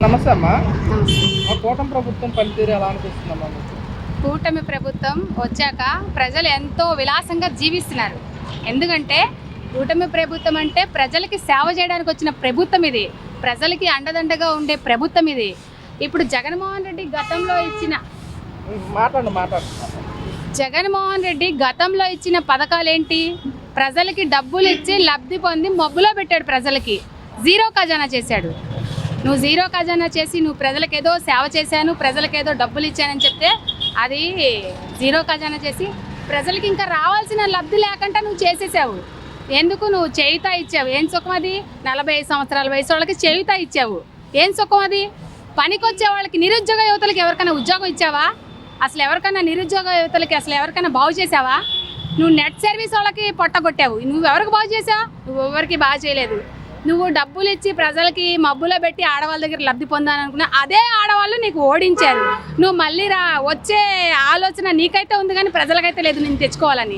నమస్తే అమ్మా. నమస్తే. మా కూటమి ప్రభుత్వం పనితీరు ఎలా అనిపిస్తుందమ్మా మీకు? కూటమి ప్రభుత్వం వచ్చాక ప్రజలు ఎంతో విలాసంగా జీవిస్తున్నారు. ఎందుకంటే కూటమి ప్రభుత్వం అంటే ప్రజలకి సేవ చేయడానికి వచ్చిన ప్రభుత్వం ఇది. ప్రజలకి అండదండగా ఉండే ప్రభుత్వం ఇది. ఇప్పుడు జగన్మోహన్ రెడ్డి గతంలో ఇచ్చిన పథకాలు ఏంటి? ప్రజలకి డబ్బులు ఇచ్చి లబ్ధి పొంది మబ్బులో పెట్టాడు. ప్రజలకి జీరో ఖజానా చేశాడు. నువ్వు జీరో ఖజానా చేసి నువ్వు ప్రజలకేదో సేవ చేశాను, ప్రజలకేదో డబ్బులు ఇచ్చానని చెప్తే అది జీరో ఖజానా చేసి ప్రజలకి ఇంకా రావాల్సిన లబ్ధి లేకుండా నువ్వు చేసేసావు. ఎందుకు? నువ్వు చేయుత ఇచ్చావు. ఏం సుఖం అది? 45 సంవత్సరాల వయసు వాళ్ళకి చేయుత ఇచ్చావు. ఏం సుఖం అది? పనికొచ్చే వాళ్ళకి, నిరుద్యోగ యువతలకి ఎవరికైనా ఉద్యోగం ఇచ్చావా? అసలు ఎవరికైనా నిరుద్యోగ యువతలకి అసలు ఎవరికైనా బాగు చేసావా? నువ్వు నెట్ సర్వీస్ వాళ్ళకి పొట్టగొట్టావు. నువ్వు ఎవరికి బాగు చేసావు? నువ్వు ఎవరికి బాగు చేయలేదు. నువ్వు డబ్బులు ఇచ్చి ప్రజలకి మబ్బులో పెట్టి ఆడవాళ్ళ దగ్గర లబ్ధి పొందాలనుకున్నా అదే ఆడవాళ్ళు నీకు ఓడించారు. నువ్వు మళ్ళీ వచ్చే ఆలోచన నీకైతే ఉంది కానీ ప్రజలకైతే లేదు నేను తెచ్చుకోవాలని.